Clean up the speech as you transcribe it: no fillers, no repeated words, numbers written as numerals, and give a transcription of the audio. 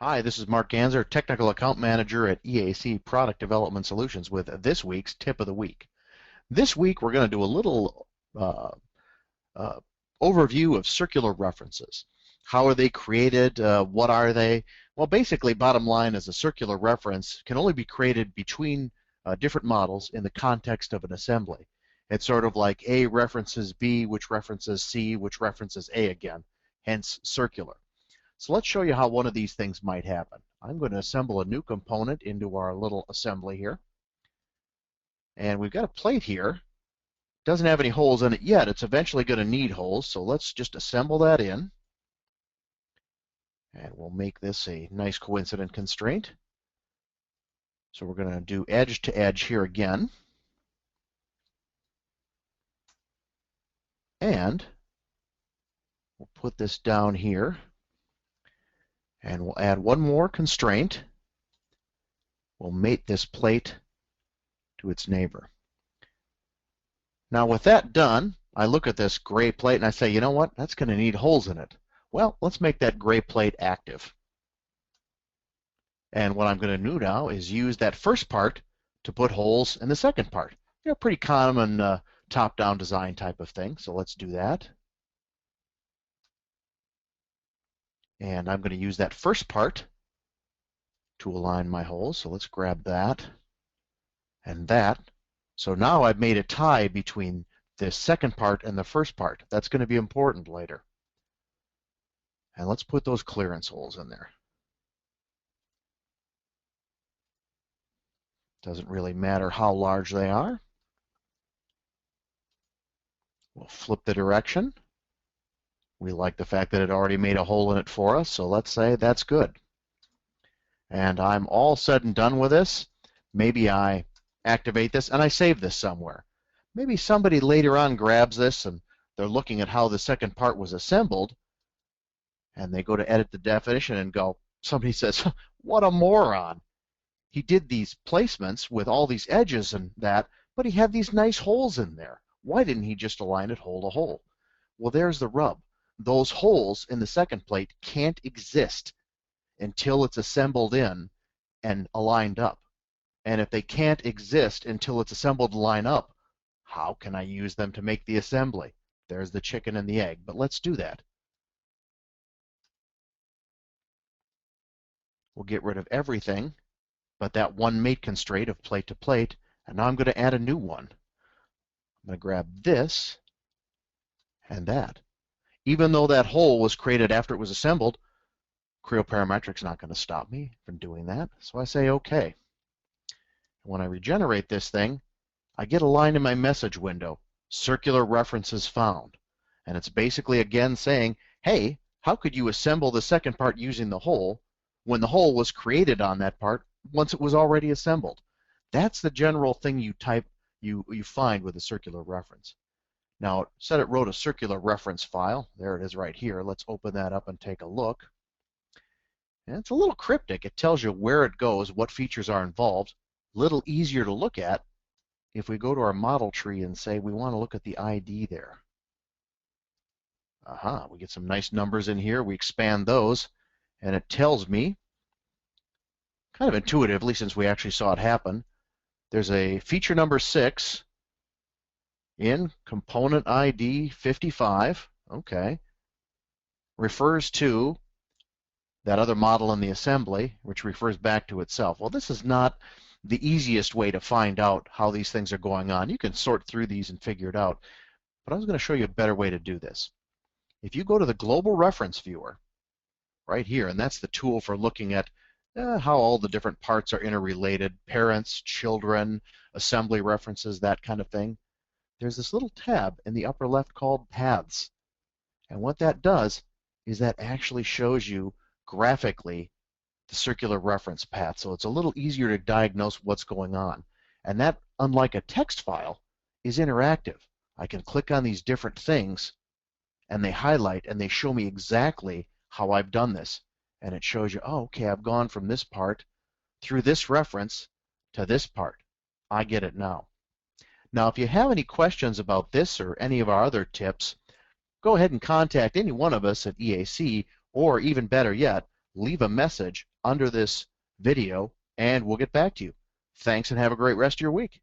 Hi, this is Mark Ganzer, Technical Account Manager at EAC Product Development Solutions with this week's Tip of the Week. This week we're going to do a little uh, uh, overview of circular references. How are they created? What are they? Well, basically, bottom line is a circular reference can only be created between different models in the context of an assembly. It's sort of like A references B, which references C, which references A again, hence circular. So let's show you how one of these things might happen. I'm going to assemble a new component into our little assembly here. And we've got a plate here. Doesn't have any holes in it yet. It's eventually going to need holes, so let's just assemble that in. And we'll make this a nice coincident constraint. So we're going to do edge to edge here again. And we'll put this down here. And we'll add one more constraint. We'll mate this plate to its neighbor. Now with that done, I look at this gray plate and I say, you know what, that's going to need holes in it. Well, let's make that gray plate active. And what I'm going to do now is use that first part to put holes in the second part. You know, pretty common top-down design type of thing. So let's do that. And I'm going to use that first part to align my holes. So let's grab that and that. So now I've made a tie between the second part and the first part. That's going to be important later. And let's put those clearance holes in there. Doesn't really matter how large they are. We'll flip the direction. We like the fact that it already made a hole in it for us, so let's say that's good. And I'm all said and done with this. Maybe I activate this and I save this somewhere. Maybe somebody later on grabs this and they're looking at how the second part was assembled, and they go to edit the definition and go, somebody says, what a moron. He did these placements with all these edges and that, but he had these nice holes in there. Why didn't he just align it hole to hole? Well, there's the rub. Those holes in the second plate can't exist until it's assembled in and aligned up. And if they can't exist until it's assembled and line up, how can I use them to make the assembly? There's the chicken and the egg, but let's do that. We'll get rid of everything but that one mate constraint of plate to plate, and now I'm going to add a new one. I'm going to grab this and that. Even though that hole was created after it was assembled, Creo Parametric's not going to stop me from doing that, so I say OK. When I regenerate this thing, I get a line in my message window, circular references found. And it's basically again saying, hey, how could you assemble the second part using the hole when the hole was created on that part once it was already assembled? That's the general thing you find with a circular reference. Now, it said it wrote a circular reference file. There it is right here. Let's open that up and take a look. And it's a little cryptic. It tells you where it goes, what features are involved. A little easier to look at if we go to our model tree and say we want to look at the ID there. We get some nice numbers in here. We expand those, and it tells me, kind of intuitively since we actually saw it happen, there's a feature number 6 in component ID 55, okay, refers to that other model in the assembly, which refers back to itself. Well, this is not the easiest way to find out how these things are going on. You can sort through these and figure it out, but I was going to show you a better way to do this. If you go to the Global Reference Viewer, right here, and that's the tool for looking at how all the different parts are interrelated, parents, children, assembly references, that kind of thing, there's this little tab in the upper left called Paths. And what that does is that actually shows you graphically the circular reference path. So it's a little easier to diagnose what's going on. And that, unlike a text file, is interactive. I can click on these different things and they highlight and they show me exactly how I've done this. And it shows you, oh, okay, I've gone from this part through this reference to this part. I get it now. Now, if you have any questions about this or any of our other tips, go ahead and contact any one of us at EAC, or even better yet, leave a message under this video and we'll get back to you. Thanks and have a great rest of your week.